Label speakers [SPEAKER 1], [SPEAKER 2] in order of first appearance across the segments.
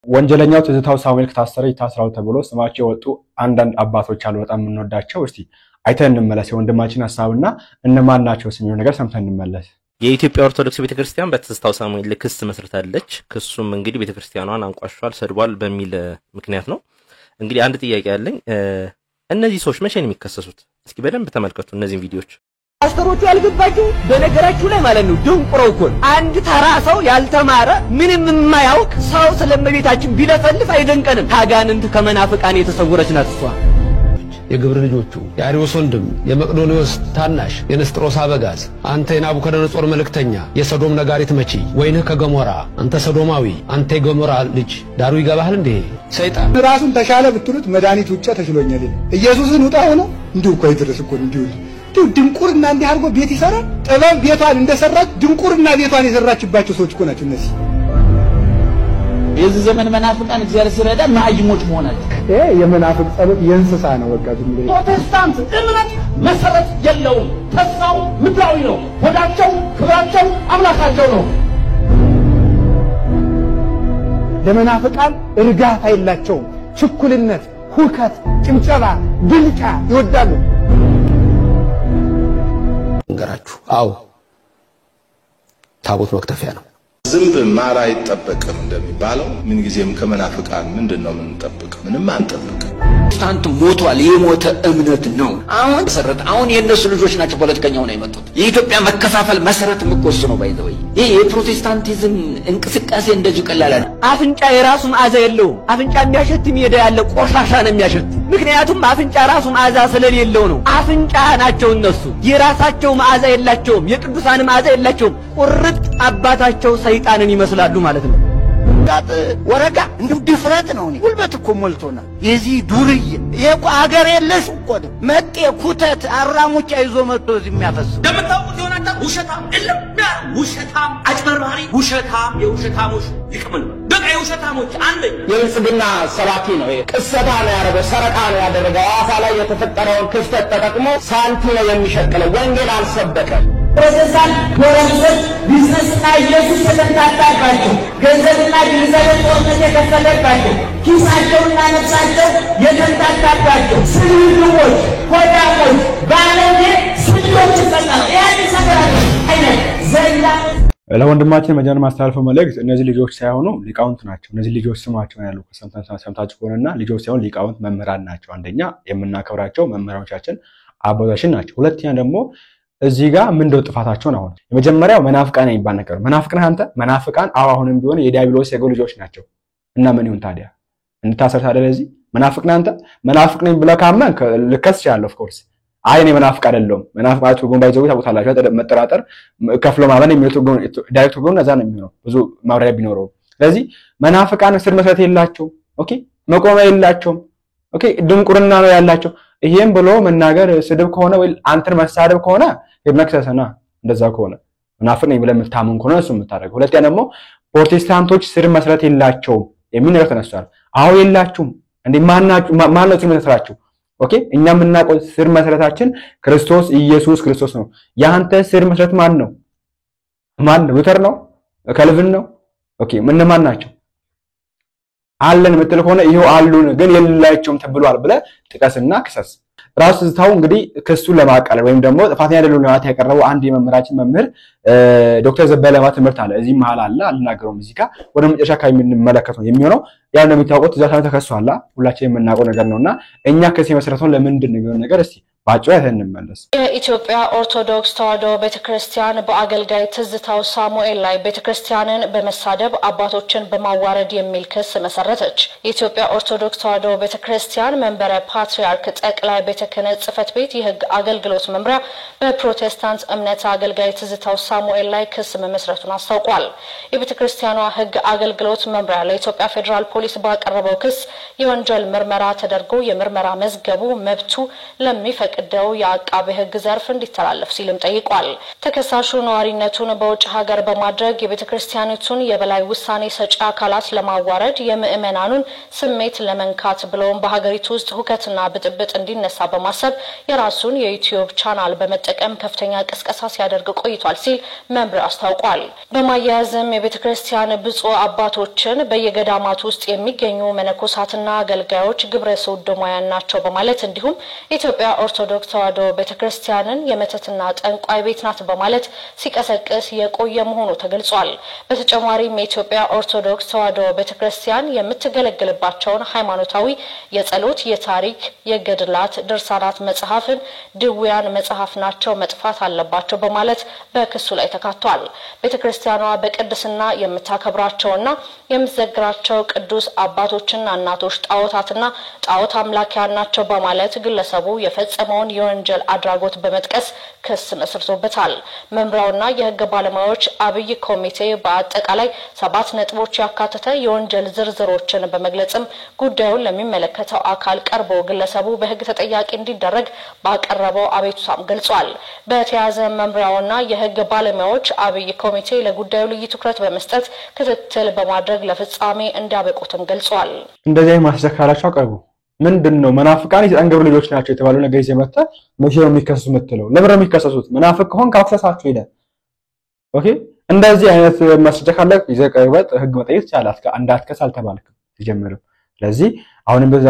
[SPEAKER 1] ወንጀለኛው ትዝታው ሳሙኤል ከታሰረ ይታስራው ተብሎ ስማቸው ወጡ አንዳንድ አባቶች አሉ በጣም እንወዳቸው። እስቲ አይተን እንመለስ የወንድማችን ሐሳብና እነማን ናቸው ስሚው ነገር ሰምተን እንመለስ።
[SPEAKER 2] የኢትዮጵያ ኦርቶዶክስ ቤተክርስቲያን በትዝታው ሳሙኤል ክስ መስርታለች። ክሱም እንግዲህ ቤተክርስቲያኗን አንቋሿል ሰድቧል በሚል ምክንያት ነው። እንግዲህ አንድ ጥያቄ አለኝ። እነዚህ ሰዎች መቼ ነው የሚከሰሱት? እስኪ በደንብ ተመልከቱ እነዚህን ቪዲዮዎች።
[SPEAKER 3] አስተሮቹ ያልገባችሁ በነገራችሁ ላይ ማለት ነው ድንቁረው እኮ አንድ ተራ ሰው ያልተማረ ምንም የማያውቅ ሰው ስለመቤታችን ቢለፈልፍ አይደንቀንም። ታጋንንት ከመናፍቃን የተሰወረች ናት እሷ።
[SPEAKER 4] የግብር ልጆቹ የአሪዮስ ወንድም የመቅዶኒዮስ ታናሽ የንስጥሮስ አበጋዝ አንተ የናቡከደነጾር መልእክተኛ የሰዶም ነጋሪት መቺ ወይንህ ከገሞራ አንተ ሰዶማዊ አንተ የገሞራ ልጅ ዳሩ ይገባሃል እንዴ? ሰይጣን
[SPEAKER 5] ራሱን ተሻለ ብትሉት መድኃኒት ውጫ ተሽሎኛል ኢየሱስን ውጣ ሆኖ እንዲሁ እኮ ይድረስ እኮ እንዲሁ ድንቁርና እንዲህ አድርጎ ቤት ይሰራል። ጥበብ ቤቷን እንደሰራች ድንቁርና ቤቷን የሰራችባቸው ሰዎች እኮ ናቸው እነዚህ።
[SPEAKER 6] የዚህ ዘመን መናፍቃን እግዚአብሔር ሲረዳ ማጅሞች መሆናቸው
[SPEAKER 5] የመናፍቅ ጸሎት የእንስሳ ነው። በቃ ዝም ብሎ
[SPEAKER 6] ፕሮቴስታንት እምነት መሰረት የለውም። ተስፋው ምድራዊ ነው። ወዳቸው ክብራቸው አምላካቸው ነው።
[SPEAKER 5] ለመናፍቃን እርጋታ የላቸውም። ችኩልነት፣ ሁከት፣ ጭምጨባ፣ ብልጫ ይወዳሉ።
[SPEAKER 4] እንገራችሁ አው ታቦት መክተፊያ ነው።
[SPEAKER 7] ዝንብ ማር አይጠበቅም እንደሚባለው ምን ጊዜም ከመናፍቃን ምንድነው የምንጠብቀው? ምንም አንጠብቅም።
[SPEAKER 6] ፕሮቴስታንት ሞቷል። የሞተ እምነት ነው። አሁን የነሱ ልጆች ናቸው ፖለቲከኛው ነው የመጡት። የኢትዮጵያ መከፋፈል መሰረት ምቆስ ነው ባይዘው። ይሄ የፕሮቴስታንቲዝም እንቅስቃሴ እንደዚህ ቀላል አይደለም።
[SPEAKER 3] አፍንጫ የራሱ መዓዛ የለውም። አፍንጫ የሚያሸት ሜዳ ያለ ቆሻሻ ነው የሚያሸት። ምክንያቱም አፍንጫ ራሱ መዓዛ ስለሌለው ነው። አፍንጫ ናቸው እነሱ። የራሳቸው መዓዛ የላቸውም። የቅዱሳን መዓዛ የላቸውም። ቁርጥ አባታቸው ሰይጣንን ይመስላሉ ማለት ነው።
[SPEAKER 8] ጋጥ ወረጋ እንዴው ድፍረት ነው። ጉልበት እኮ ሞልቶና የዚህ ዱርዬ የቆ ሀገር የለሽ እኮ መጤ ኩተት አራሙጫ ይዞ መጥቶ እዚህ የሚያፈስ
[SPEAKER 6] እንደምታውቁት ይሆናል። ውሸታም እልም ውሸታም አጭበርባሪ ውሸታም የውሸታሞች ይቅምን በቃ የውሸታሞች አንደኛ
[SPEAKER 8] የብልጽግና ሰባኪ ነው። ቅሰታ ነው ያደረገው፣ ሰረቃ ነው ያደረገው። ሐዋሳ ላይ የተፈጠረውን ክፍተት ተጠቅሞ ሳንቲም ነው የሚሸቅለው። ወንጌል አልሰበከም።
[SPEAKER 6] ፕሮቴስታንት ጎረምሶች ቢዝነስና ኢየሱስ ተተንታታባቸው ገንዘብና ገንዘብ ጦርነት የከፈለባቸው ኪሳቸውና ነፍሳቸው የተንታታባቸው ስልውሎች ሆዳሞች ባለጌ ስልቶች ተጠናው ያን ሰፈራቸው አይነት ዘላ
[SPEAKER 1] ለወንድማችን መጀመሪያ ማስተላለፈው መልእክት እነዚህ ልጆች ሳይሆኑ ሊቃውንት ናቸው። እነዚህ ልጆች ስማቸው ያለው ሰምታችሁ ከሆነና ልጆች ሳይሆኑ ሊቃውንት መምህራን ናቸው። አንደኛ የምናከብራቸው መምህራኖቻችን አባቶቻችን ናቸው። ሁለተኛ ደግሞ እዚህ ጋር ምንድነው ጥፋታቸው ነው? የመጀመሪያው መናፍቃን የሚባል ነገር መናፍቅን አንተ መናፍቃን አሁንም ቢሆን የዲያብሎስ የጎ ልጆች ናቸው እና ምን ይሁን ታዲያ እንድታሰር ታዲያ ለዚህ መናፍቅን አንተ መናፍቅ ነኝ ብለህ ካመንክ ልከስ ይችላል። ኦፍ ኮርስ አይ እኔ መናፍቅ አይደለም መናፍቃቱ ጉን ባይዘው ታውቁታላችሁ። መጠራጠር ከፍሎ ማመን የሚሉት ጉን ዳይሬክት ጉን እዛ ነው የሚሆነው ብዙ ማብራሪያ ቢኖረው። ስለዚህ መናፍቃን ስር መሰረት የላቸውም። ኦኬ መቆሚያ የላቸውም። ኦኬ ድንቁርና ነው ያላቸው። ይሄን ብሎ መናገር ስድብ ከሆነ ወይ አንተን መሳደብ ከሆነ የመክሰሰና እንደዛ ከሆነ መናፍቅ ነኝ ብለህ የምታምን ከሆነ እሱ የምታደርገው። ሁለተኛ ደግሞ ፕሮቴስታንቶች ስር መሰረት የላቸውም የሚል ነገር ተነስቷል። አዎ የላችሁም እንዴ ማን ነው ስር መሰረታችሁ? ኦኬ እኛ የምናውቀው ስር መሰረታችን ክርስቶስ ኢየሱስ ክርስቶስ ነው። ያንተ ስር መሰረት ማን ነው? ሉተር ነው? ካልቪን ነው? ኦኬ ማን ናቸው? አለን ምትል ከሆነ ይሄው አሉን ግን የሌላቸውም ተብሏል ብለህ ጥቀስና ክሰስ። ራሱ ዝታው እንግዲህ ክሱን ለማቃለል ወይም ደግሞ ጥፋተኛ አይደሉም ለማለት ያቀረበው አንድ የመምህራችን መምህር ዶክተር ዘበለማ ትምህርት አለ እዚህ መሃል አለ አልናገረውም። እዚህ ጋር ወደ መጨረሻ የምንመለከተው የሚሆነው ያን እንደምታውቁት እዛ ተከሷላ ሁላችንም የምናውቀው ነገር ነውና እኛ ከዚህ መሰረቱን ለምንድን ነው ነገር እስቲ ባጭሩ እንመለስ።
[SPEAKER 9] የኢትዮጵያ ኦርቶዶክስ ተዋሕዶ ቤተክርስቲያን በአገልጋይ ትዝታው ሳሙኤል ላይ ቤተክርስቲያንን በመሳደብ አባቶችን በማዋረድ የሚል ክስ መሰረተች። የኢትዮጵያ ኦርቶዶክስ ተዋሕዶ ቤተክርስቲያን መንበረ ፓትርያርክ ጠቅላይ ቤተ ክህነት ጽሕፈት ቤት የሕግ አገልግሎት መምሪያ በፕሮቴስታንት እምነት አገልጋይ ትዝታው ሳሙኤል ላይ ክስ መመስረቱን አስታውቋል። የቤተክርስቲያኗ ሕግ አገልግሎት መምሪያ ለኢትዮጵያ ፌዴራል ፖሊስ ባቀረበው ክስ የወንጀል ምርመራ ተደርጎ የምርመራ መዝገቡ መብቱ ለሚፈቅ በቅደው የአቃቤ ሕግ ዘርፍ እንዲተላለፍ ሲልም ጠይቋል። ተከሳሹ ነዋሪነቱን በውጭ ሀገር በማድረግ የቤተክርስቲያኒቱን የበላይ ውሳኔ ሰጪ አካላት ለማዋረድ የምእመናኑን ስሜት ለመንካት ብሎም በሀገሪቱ ውስጥ ሁከትና ብጥብጥ እንዲነሳ በማሰብ የራሱን የዩቲዩብ ቻናል በመጠቀም ከፍተኛ ቅስቀሳ ሲያደርግ ቆይቷል ሲል መምሪያው አስታውቋል። በማያያዝም የቤተክርስቲያን ብፁዕ አባቶችን በየገዳማት ውስጥ የሚገኙ መነኮሳትና አገልጋዮች ግብረ ሰዶማውያን ናቸው በማለት እንዲሁም ኢትዮጵያ ኦርቶዶክስ ተዋሕዶ ቤተክርስቲያንን የመተትና ጠንቋይ ቤት ናት በማለት ሲቀሰቅስ የቆየ መሆኑ ተገልጿል። በተጨማሪም የኢትዮጵያ ኦርቶዶክስ ተዋሕዶ ቤተክርስቲያን የምትገለገልባቸውን ሃይማኖታዊ የጸሎት፣ የታሪክ፣ የገድላት ድርሳናት መጽሐፍን ድውያን መጽሐፍ ናቸው መጥፋት አለባቸው በማለት በክሱ ላይ ተካቷል። ቤተክርስቲያኗ በቅድስና የምታከብራቸውና የምትዘግራቸው ቅዱስ አባቶችና እናቶች ጣዖታትና ጣዖት አምላኪያን ናቸው በማለት ግለሰቡ የፈጸመውን የወንጀል አድራጎት በመጥቀስ ክስ መስርቶበታል። መምሪያውና የሕግ ባለሙያዎች አብይ ኮሚቴ በአጠቃላይ 7 ነጥቦች ያካተተ የወንጀል ዝርዝሮችን በመግለጽም ጉዳዩን ለሚመለከተው አካል ቀርቦ ግለሰቡ በሕግ ተጠያቂ እንዲደረግ ባቀረበው አቤቱታም ገልጿል። በተያያዘ መምሪያውና የሕግ ባለሙያዎች አብይ ኮሚቴ ለጉዳዩ ልዩ ትኩረት በመስጠት ክትትል በማድረግ ለፍጻሜ እንዲያበቁትም ገልጿል።
[SPEAKER 1] እንደዚህ ማስደካራቸው አቀርቡ ምንድነው መናፍቃን የአንገብ ልጆች ናቸው የተባለው ነገር ይዘመጣ መቼ ነው የሚከሰሱት መጥተው ለምን ነው የሚከሰሱት? መናፍቅ ሆን ካፈሳችሁ ሄደ ኦኬ። እንደዚህ አይነት ማስደካለ ይዘቀርበት ህግ መጠየቅ ይቻላል። አንዳትከስ አልተባልክም ተጀመረው። ስለዚህ አሁንም በዛ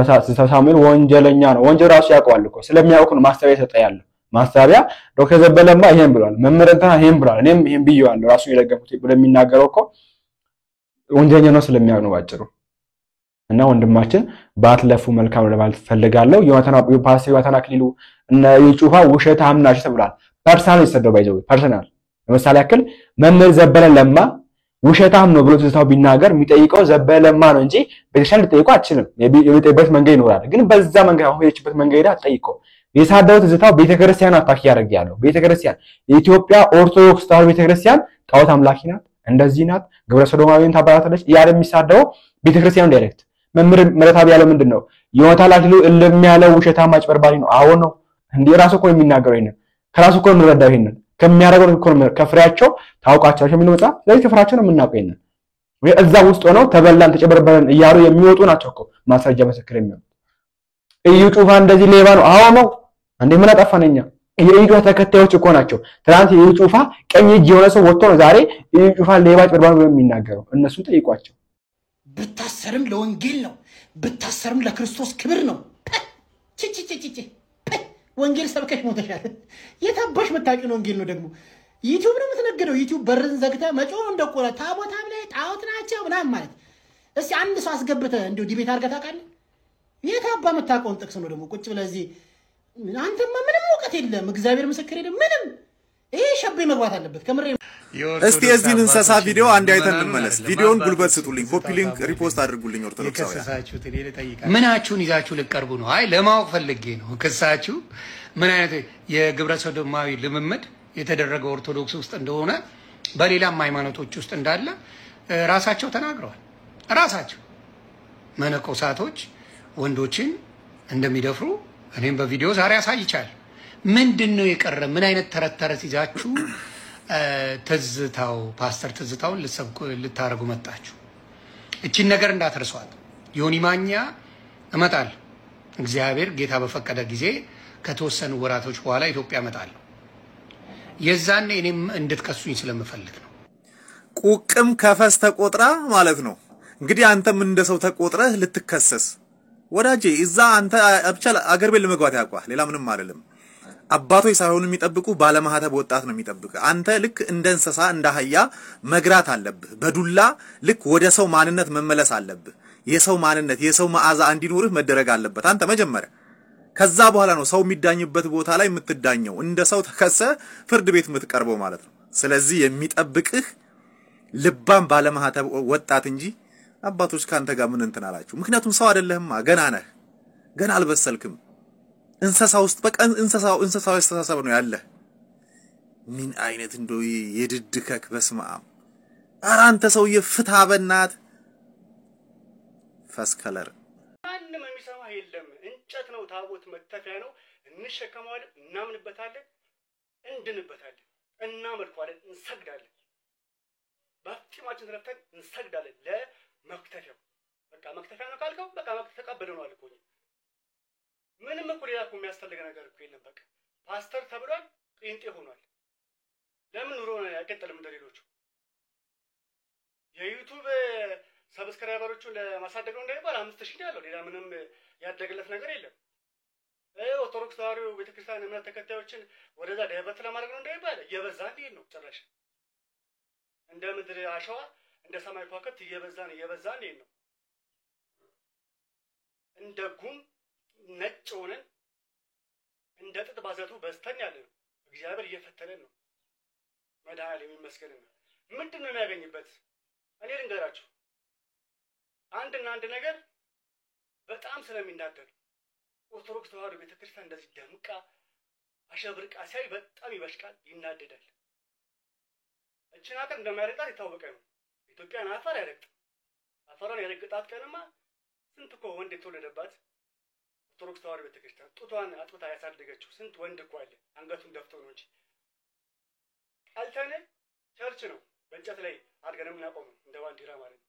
[SPEAKER 1] ሳሙኤል ወንጀለኛ ነው። ወንጀል ራሱ ያውቀዋል እኮ ስለሚያውቁ ነው ማስተባበያ ተጠያለ ማስተባበያ ዶክተር ዘበለማ ይሄን ብሏል፣ መምህርንተና ይሄን ብሏል፣ እኔም ይሄን ብየዋለሁ ራሱ የደገፉት ብሎ የሚናገረው እኮ ወንጀለኛ ነው ስለሚያውቅ ነው ባጭሩ። እና ወንድማችን ባትለፉ መልካም ለማለት ፈልጋለሁ። ፓስተር ዮናታን አክሊሉ እና የጩፋ ውሸታም ናቸው ተብሏል። ፐርሰናል ይሰደው ባይዘው ፐርሰናል ለምሳሌ ያክል መምህር ዘበለ ለማ ውሸታም ነው ብሎ ትዝታው ቢናገር የሚጠይቀው ዘበለ ለማ ነው እንጂ ቤተክርስቲያን ልጠይቀው አትችልም። የሚጠይቅበት መንገድ ይኖራል፣ ግን በዛ መንገድ አሁን የሄድችበት መንገድ አትጠይቀው። የሳደው ትዝታው ቤተክርስቲያን አታኪ ያደርግ ያለው ቤተክርስቲያን የኢትዮጵያ ኦርቶዶክስ ተዋሕዶ ቤተክርስቲያን ጣዖት አምላኪ ናት፣ እንደዚህ ናት፣ ግብረ ሰዶማዊን ታባራታለች ያለ የሚሳደው ቤተክርስቲያኑ ዳይሬክት መምህር መረታብ ያለው ምንድነው? ዮናታን አክሊሉ እልም ያለው ውሸታም አጭበርባሪ ነው። አዎ ነው እንዴ ራሱ እኮ የሚናገረው ይሄን ከራሱ እኮ እንረዳው ይሄን ከሚያረጋው እኮ ከፍሬያቸው ታውቃቸው የሚወጣ ስለዚህ ከፍራቸው ነው የምናውቀው ይሄን ወይ እዛ ውስጥ ሆነው ተበላን ተጨበረበረን እያሉ የሚወጡ ናቸው እኮ ማስረጃ መሰከረ የሚሆን እዩ ጩፋ እንደዚህ ሌባ ነው። አዎ ነው እንዴ ምን አጠፋነኛ? የዩ ተከታዮች እኮ ናቸው። ትናንት የዩ ጩፋ ቀኝ እጅ የሆነ ሰው ወጥቶ ነው ዛሬ እዩ ጩፋ ሌባ አጭበርባሪ ነው የሚናገረው። እነሱ ጠይቋቸው።
[SPEAKER 10] ብታሰርም ለወንጌል ነው፣ ብታሰርም ለክርስቶስ ክብር ነው። ወንጌል ሰብከሽ ሞተሻል። የታባሽ መታቂው ወንጌል ነው ደግሞ ዩቲዩብ ነው የምትነገረው። ዩቲዩብ በርን ዘግተ መጮህ እንደቆለ ታቦታም ላይ ጣዖት ናቸው ምናምን ማለት እስቲ አንድ ሰው አስገብተ እንደው ዲቤት አድርገህ ታውቃለህ? የታባ መታቀውን ጥቅስ ነው ደግሞ ቁጭ ብለህ እዚህ አንተማ ምንም ወቀት የለም። እግዚአብሔር ምስክር የለም ምንም። ይሄ ሸቤ መግባት አለበት ከምሬ።
[SPEAKER 11] እስቲ እዚህን እንሰሳ ቪዲዮ አንድ አይተን እንመለስ። ቪዲዮውን ጉልበት ስጡልኝ፣ ኮፒ ሊንክ ሪፖስት አድርጉልኝ። ኦርቶዶክሳውያን
[SPEAKER 10] ምናችሁን ይዛችሁ ልቀርቡ ነው? አይ ለማወቅ ፈልጌ ነው። ክሳችሁ ምን አይነት የግብረ ሰዶማዊ ልምምድ የተደረገው ኦርቶዶክስ ውስጥ እንደሆነ በሌላም ሃይማኖቶች ውስጥ እንዳለ ራሳቸው ተናግረዋል። ራሳቸው መነኮሳቶች ወንዶችን እንደሚደፍሩ እኔም በቪዲዮ ዛሬ አሳይቻለሁ። ምንድነው የቀረ? ምን አይነት ተረት ይዛችሁ ትዝታው ፓስተር ትዝታውን ልታረጉ መጣችሁ? እቺን ነገር እንዳትረሷት። ዮኒ ማኛ እመጣለሁ፣ እግዚአብሔር ጌታ በፈቀደ ጊዜ ከተወሰኑ ወራቶች በኋላ ኢትዮጵያ እመጣለሁ። የዛኔ እኔም እንድትከሱኝ ስለምፈልግ ነው።
[SPEAKER 11] ቁቅም ከፈስ ተቆጥራ ማለት ነው። እንግዲህ አንተም እንደሰው ተቆጥረህ ልትከሰስ ወዳጄ። እዛ አንተ ብቻ አገር ቤት ለመግባት ያቋህ ሌላ ምንም አይደለም። አባቶች ሳይሆኑ የሚጠብቁ ባለማህተብ ወጣት ነው የሚጠብቅ። አንተ ልክ እንደ እንስሳ እንደ አህያ መግራት አለብህ። በዱላ ልክ ወደ ሰው ማንነት መመለስ አለብህ። የሰው ማንነት የሰው መዓዛ እንዲኖርህ መደረግ አለበት አንተ መጀመሪያ። ከዛ በኋላ ነው ሰው የሚዳኝበት ቦታ ላይ የምትዳኘው፣ እንደ ሰው ተከሰ ፍርድ ቤት የምትቀርበው ማለት ነው። ስለዚህ የሚጠብቅህ ልባም ባለማህተብ ወጣት እንጂ አባቶች ካንተ ጋር ምን እንትን አላችሁ? ምክንያቱም ሰው አይደለህማ፣ ገና ነህ፣ ገና አልበሰልክም። እንስሳ ውስጥ በቃ እንስሳው አስተሳሰብ ነው ያለ። ምን አይነት እንደው የድድከክ በስመ አብ። ኧረ አንተ ሰውዬ ፍታ በእናት ፈስከለር
[SPEAKER 12] ማንም የሚሰማ የለም። እንጨት ነው ታቦት መክተፊያ ነው። እንሸከመዋለን፣ እናምንበታለን፣ እንድንበታለን፣ እናመልከዋለን፣ እንሰግዳለን። በፍጹማችን ተረፍተን እንሰግዳለን ለመክተፊያው። በቃ መክተፊያ ነው ካልከው በቃ ተቀበለው ነው አልኩ። ምንም እኮ ሌላ እኮ የሚያስፈልግ ነገር እኮ የለም። በቃ ፓስተር ተብሏል፣ ጴንጤ ሆኗል። ለምን ኑሮ አይቀጥልም እንደሌሎቹ? የዩቲዩብ ሰብስክራይበሮቹን ለማሳደግ ነው እንዳይባል 5000 ነው ያለው። ሌላ ምንም ያደገለት ነገር የለም። ኦርቶዶክስ ተዋሕዶ ቤተክርስቲያን እምነት ተከታዮችን ወደዛ ዳይቨርት ለማድረግ ነው እንዳይባል እየበዛ እንዴት ነው ጭራሽ እንደ ምድር አሸዋ እንደ ሰማይ ከዋክብት እየበዛ እንዴት ነው? እንደ ጉም ነጭ ሆነን እንደ ጥጥ ባዘቱ በስተን ያለ ነው። እግዚአብሔር እየፈተነን ነው። መድኃኒዓለም ይመስገን ነው። ምንድን ነው የሚያገኝበት? እኔ ልንገራችሁ አንድና አንድ ነገር በጣም ስለሚናደድ ኦርቶዶክስ ተዋሕዶ ቤተክርስቲያን እንደዚህ ደምቃ አሸብርቃ ሲያይ በጣም ይበሽቃል፣ ይናደዳል። እችን ሀገር እንደማይረግጣት የታወቀ ነው። ኢትዮጵያን አፈር አይረግጥም። አፈሯን የረግጣት ቀንማ ስንት እኮ ወንድ የተወለደባት ኦርቶዶክስ ተዋሕዶ ቤተክርስቲያን ጡቷን አጥብታ ያሳደገችው ስንት ወንድ እኮ አለ። አንገቱን ደፍቶ ነው እንጂ ቀልተን ቸርች ነው በእንጨት ላይ አድርገን የምናቆመው እንደ ባንዲራ ማለት ነው።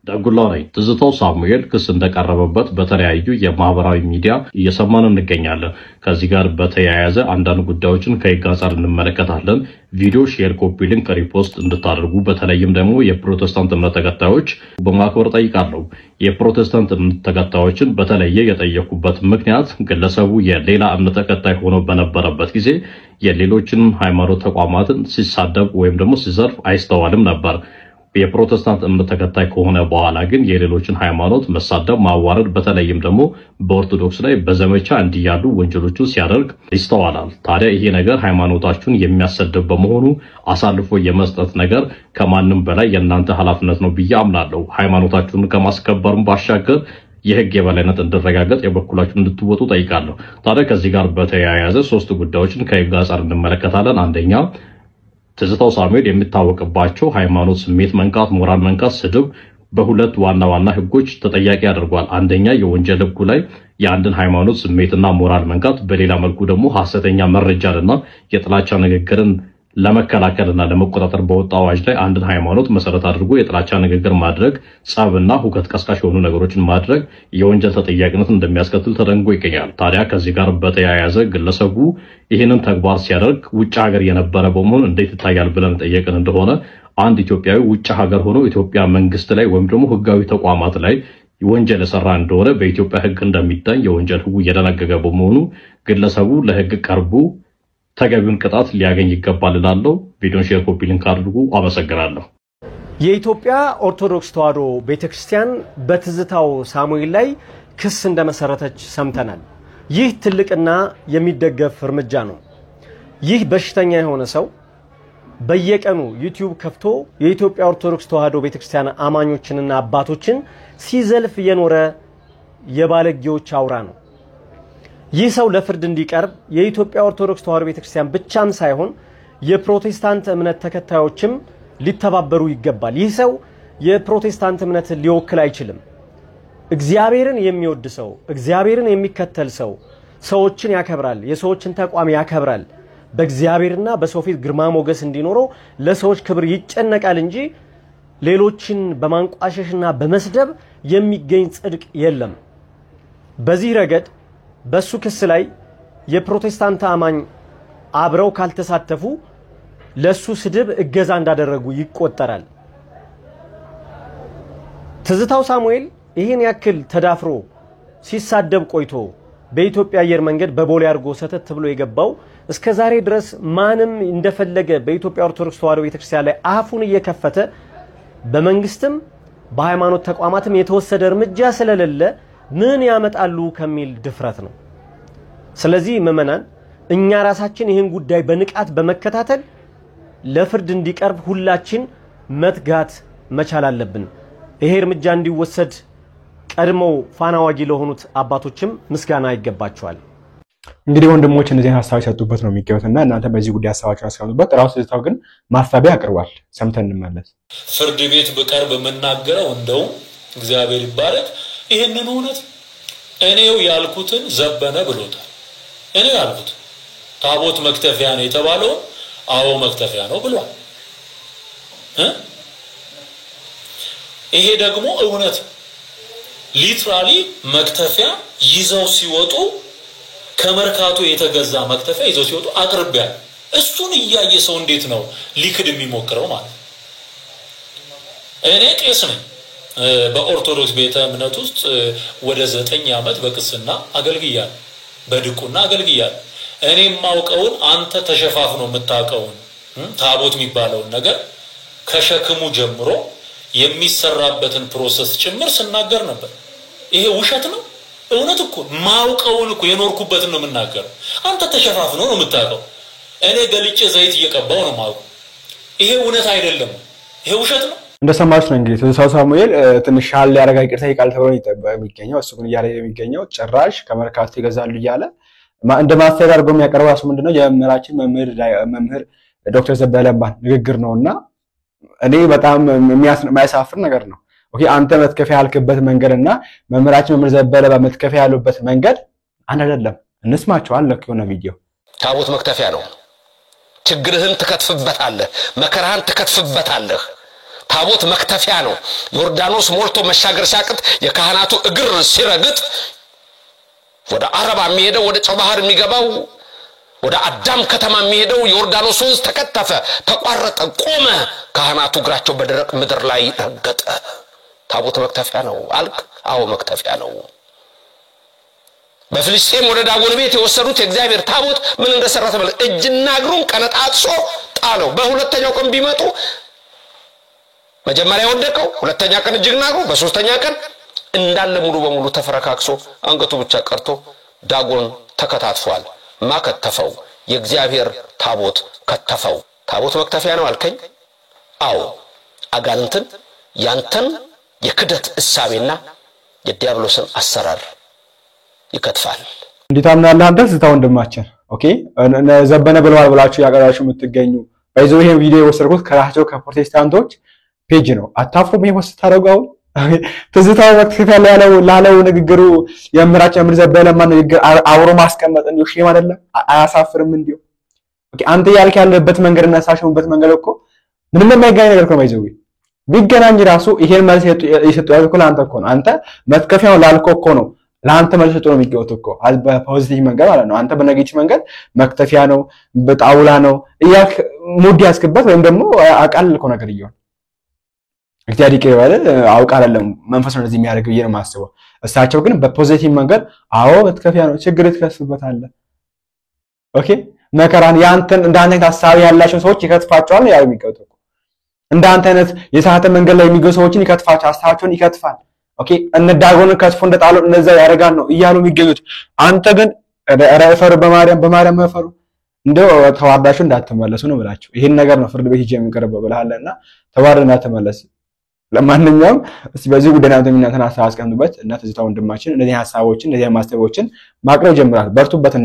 [SPEAKER 13] ደጉላው ነኝ። ትዝታው ሳሙኤል ክስ እንደቀረበበት በተለያዩ የማህበራዊ ሚዲያ እየሰማን እንገኛለን። ከዚህ ጋር በተያያዘ አንዳንድ ጉዳዮችን ከህግ አንጻር እንመለከታለን። ቪዲዮ ሼር፣ ኮፒ ሊንክ፣ ሪፖስት እንድታደርጉ በተለይም ደግሞ የፕሮቴስታንት እምነት ተከታዮች በማክበር ጠይቃለሁ። የፕሮቴስታንት እምነት ተከታዮችን በተለየ የጠየቁበት ምክንያት ግለሰቡ የሌላ እምነት ተከታይ ሆኖ በነበረበት ጊዜ የሌሎችን ሃይማኖት ተቋማትን ሲሳደብ ወይም ደግሞ ሲዘርፍ አይስተዋልም ነበር። የፕሮቴስታንት እምነት ተከታይ ከሆነ በኋላ ግን የሌሎችን ሃይማኖት መሳደብ፣ ማዋረድ በተለይም ደግሞ በኦርቶዶክስ ላይ በዘመቻ እንዲያሉ ወንጀሎችን ሲያደርግ ይስተዋላል። ታዲያ ይሄ ነገር ሃይማኖታችሁን የሚያሰድብ በመሆኑ አሳልፎ የመስጠት ነገር ከማንም በላይ የእናንተ ኃላፊነት ነው ብዬ አምናለሁ። ሃይማኖታችሁን ከማስከበርም ባሻገር የህግ የበላይነት እንዲረጋገጥ የበኩላችሁን እንድትወጡ ጠይቃለሁ። ታዲያ ከዚህ ጋር በተያያዘ 3 ጉዳዮችን ከህግ አንጻር እንመለከታለን። አንደኛ ትዝታው ሳሙኤል የሚታወቅባቸው ሃይማኖት፣ ስሜት መንካት፣ ሞራል መንካት፣ ስድብ በሁለት ዋና ህጎች ተጠያቂ ያደርጓል። አንደኛ የወንጀል ህጉ ላይ የአንድን ሃይማኖት ስሜትና ሞራል መንካት፣ በሌላ መልኩ ደግሞ ሐሰተኛ መረጃንና የጥላቻ ንግግርን ለመከላከልና ለመቆጣጠር በወጣው አዋጅ ላይ አንድን ሃይማኖት መሰረት አድርጎ የጥላቻ ንግግር ማድረግ፣ ጸብና ሁከት ቀስቃሽ የሆኑ ነገሮችን ማድረግ የወንጀል ተጠያቂነት እንደሚያስከትል ተደንግጎ ይገኛል። ታዲያ ከዚህ ጋር በተያያዘ ግለሰቡ ይህንን ተግባር ሲያደርግ ውጭ ሀገር የነበረ በመሆኑ እንዴት ይታያል ብለን ጠየቅን እንደሆነ አንድ ኢትዮጵያዊ ውጭ ሀገር ሆኖ ኢትዮጵያ መንግስት ላይ ወይም ደግሞ ህጋዊ ተቋማት ላይ ወንጀል የሰራ እንደሆነ በኢትዮጵያ ህግ እንደሚታይ የወንጀል ህጉ እየደነገገ በመሆኑ ግለሰቡ ለህግ ቀርቦ ተገቢውን ቅጣት ሊያገኝ ይገባል እላለሁ። ቪዲዮን ሼር፣ ኮፒ ሊንክ አድርጉ። አመሰግናለሁ።
[SPEAKER 14] የኢትዮጵያ ኦርቶዶክስ ተዋሕዶ ቤተክርስቲያን በትዝታው ሳሙኤል ላይ ክስ እንደመሰረተች ሰምተናል። ይህ ትልቅና የሚደገፍ እርምጃ ነው። ይህ በሽተኛ የሆነ ሰው በየቀኑ ዩቲዩብ ከፍቶ የኢትዮጵያ ኦርቶዶክስ ተዋሕዶ ቤተክርስቲያን አማኞችንና አባቶችን ሲዘልፍ የኖረ የባለጌዎች አውራ ነው። ይህ ሰው ለፍርድ እንዲቀርብ የኢትዮጵያ ኦርቶዶክስ ተዋሕዶ ቤተክርስቲያን ብቻም ሳይሆን የፕሮቴስታንት እምነት ተከታዮችም ሊተባበሩ ይገባል። ይህ ሰው የፕሮቴስታንት እምነትን ሊወክል አይችልም። እግዚአብሔርን የሚወድ ሰው፣ እግዚአብሔርን የሚከተል ሰው ሰዎችን ያከብራል፣ የሰዎችን ተቋም ያከብራል። በእግዚአብሔርና በሰው ፊት ግርማ ሞገስ እንዲኖረው ለሰዎች ክብር ይጨነቃል እንጂ ሌሎችን በማንቋሸሽና በመስደብ የሚገኝ ጽድቅ የለም። በዚህ ረገድ በሱ ክስ ላይ የፕሮቴስታንት አማኝ አብረው ካልተሳተፉ ለሱ ስድብ እገዛ እንዳደረጉ ይቆጠራል። ትዝታው ሳሙኤል ይህን ያክል ተዳፍሮ ሲሳደብ ቆይቶ በኢትዮጵያ አየር መንገድ በቦሌ አርጎ ሰተት ብሎ የገባው እስከ ዛሬ ድረስ ማንም እንደፈለገ በኢትዮጵያ ኦርቶዶክስ ተዋሕዶ ቤተክርስቲያን ላይ አፉን እየከፈተ በመንግስትም በሃይማኖት ተቋማትም የተወሰደ እርምጃ ስለሌለ ምን ያመጣሉ ከሚል ድፍረት ነው። ስለዚህ ምዕመናን እኛ ራሳችን ይህን ጉዳይ በንቃት በመከታተል ለፍርድ እንዲቀርብ ሁላችን መትጋት መቻል አለብን። ይሄ እርምጃ እንዲወሰድ ቀድመው ፋናዋጊ ለሆኑት አባቶችም ምስጋና ይገባቸዋል።
[SPEAKER 1] እንግዲህ ወንድሞች እነዚህ ሐሳቦች ሰጡበት ነው የሚገኙትና እናንተ በዚህ ጉዳይ ሐሳባችሁን አስቀምጡበት። ራሱ ትዝታው ግን ማሳቢያ አቅርቧል። ሰምተን እንመለስ።
[SPEAKER 15] ፍርድ ቤት በቀርብ መናገረው እንደው እግዚአብሔር ይባረክ ይሄንን እውነት እኔው ያልኩትን ዘበነ ብሎታል እኔው ያልኩት ታቦት መክተፊያ ነው የተባለው አዎ መክተፊያ ነው ብሏል ይሄ ደግሞ እውነት ሊትራሊ መክተፊያ ይዘው ሲወጡ ከመርካቶ የተገዛ መክተፊያ ይዘው ሲወጡ አቅርቢያ እሱን እያየ ሰው እንዴት ነው ሊክድ የሚሞክረው ማለት እኔ ቄስ ነኝ በኦርቶዶክስ ቤተ እምነት ውስጥ ወደ 9 ዓመት በቅስና አገልግያለሁ በድቁና አገልግያለሁ እኔ ማውቀውን አንተ ተሸፋፍኖ መታቀውን ታቦት የሚባለው ነገር ከሸክሙ ጀምሮ የሚሰራበትን ፕሮሰስ ጭምር ስናገር ነበር ይሄ ውሸት ነው እውነት እኮ ማውቀውን እኮ የኖርኩበትን ነው የምናገረው አንተ ተሸፋፍኖ ነው የምታቀው እኔ ገልጬ ዘይት እየቀባው ነው ማውቀው ይሄ እውነት አይደለም ይሄ ውሸት ነው
[SPEAKER 1] እንደሰማችሁ ነው እንግዲህ ተሳው ሳሙኤል ትንሽ ሻል ያረጋ ይቅርታ ይቃል ተብሎ የሚገኘው እሱ ግን ያለ የሚገኘው ጭራሽ ከመርካቶ ይገዛሉ ይያለ እንደ ማስተር አድርጎ የሚያቀርበው እሱ ምንድነው የመምህራችን መምህር ዶክተር ዘበለባን ንግግር ነውና እኔ በጣም የሚያሳፍር ነገር ነው ኦኬ አንተ መትከፊያ ያልከበት መንገድና መምህራችን መምህር ዘበለባ መትከፊያ ያሉበት መንገድ አንድ አይደለም እንስማቸው አለ ከሆነ ቪዲዮ
[SPEAKER 4] ታቦት መክተፊያ ነው ችግርህን ትከትፍበታለህ መከራህን ትከትፍበታለህ ታቦት መክተፊያ ነው ዮርዳኖስ ሞልቶ መሻገር ሲያቅት የካህናቱ እግር ሲረግጥ ወደ አረባ የሚሄደው ወደ ጨባህር የሚገባው ወደ አዳም ከተማ የሚሄደው ዮርዳኖስ ወንዝ ተከተፈ ተቋረጠ ቆመ ካህናቱ እግራቸው በደረቅ ምድር ላይ ረገጠ ታቦት መክተፊያ ነው አልክ አዎ መክተፊያ ነው በፍልስጤም ወደ ዳጎን ቤት የወሰዱት የእግዚአብሔር ታቦት ምን እንደሰራ ተመለከተ እጅና እግሩን ቀነጣጥሶ ጣለው በሁለተኛው ቀን ቢመጡ መጀመሪያ ወደቀው ሁለተኛ ቀን እጅግና እግሩ በሶስተኛ ቀን እንዳለ ሙሉ በሙሉ ተፈረካክሶ አንገቱ ብቻ ቀርቶ ዳጎን ተከታትፏል ማከተፈው የእግዚአብሔር ታቦት ከተፈው ታቦት መክተፊያ ነው አልከኝ አዎ አጋንንትን ያንተን የክደት እሳቤና የዲያብሎስን አሰራር ይከትፋል
[SPEAKER 1] እንዴት አምናለህ አንተ ዝታው እንደማችን ኦኬ ዘበነ ብለዋል ብላችሁ ያቀራችሁ የምትገኙ ባይዘው ይሄን ቪዲዮ የወሰድኩት ከራሳቸው ከፕሮቴስታንቶች ፔጅ ነው አታፍሩም ይሄን ወስታረጋው ትዝታው መክተፊያ ላለው ንግግሩ የምራች የምር ዘበለማ ንግግር አውሮ ማስቀመጥ እንዲው ሼም አይደለም አያሳፍርም እንዲው ኦኬ አንተ ያልክ ያለበት መንገድና ሳሽሙበት መንገድ እኮ ምንም የማይገናኝ ነገር ነው ባይዘው ቢገናኝ ራሱ ይሄን ማለት ይሰጣው እኮ አንተ እኮ ነው አንተ መትከፊያው ላልኮ እኮ ነው ለአንተ መልስ ጥሩ የሚገውት እኮ በፖዚቲቭ መንገድ ማለት ነው አንተ በኔጌቲቭ መንገድ መክተፊያ ነው በጣውላ ነው እያልክ ሙድ ያስከበት ወይም ደግሞ አቃልልኮ ነገር ይየው እግዚአብሔር ይቀበል አውቃ አይደለም መንፈስ ነው እንደዚህ የሚያደርገው ይሄን ማስበው እሳቸው ግን በፖዚቲቭ መንገድ አዎ መትከፊያ ነው ችግር ትከስበታል ኦኬ መከራን ያንተን እንዳንተ ሐሳብ ያላቸው ሰዎች ይከትፋቸዋል ያው የሚገውት እኮ እንዳንተ አይነት የሳተ መንገድ ላይ የሚገው ሰዎችን ይከትፋቸው ሐሳባቸውን ይከትፋል ኦኬ እነ ዳጎን ከትፎ እንደጣሉ እነዛ ያረጋል ነው ይያሉ የሚገኙት አንተ ግን ረፈር በማርያም መፈሩ እንደው ተዋርዳችሁ እንዳትመለሱ ነው ብላችሁ ይሄን ነገር ነው ፍርድ ቤት ሂጅ የሚቀርበው ብለሃልና ተዋርዳ እንዳትመለስ ለማንኛውም እስቲ በዚህ ጉዳይ ነው እናንተን ሐሳብ አስቀምጡበት እና ትዝታው ወንድማችን እነዚህ ሐሳቦችን እነዚህ ማስተቦችን ማቅረብ ጀምራል በርቱበት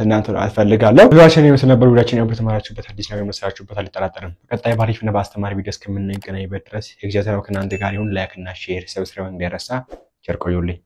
[SPEAKER 1] እናንተ አልፈልጋለሁ ሁላችንም ስለነበር ሁላችንም በተማራችሁበት አዲስ ነገር መስራችሁበት አልጠራጠርም ቀጣይ ባሪፍና በአስተማሪ ቪዲዮ እስከምንገናኝበት ድረስ የእግዚአብሔር ከእናንተ ጋር ይሁን ላይክ እና ሼር ሰብስክራይብ እንዳይረሳ ቸር ቆዩልኝ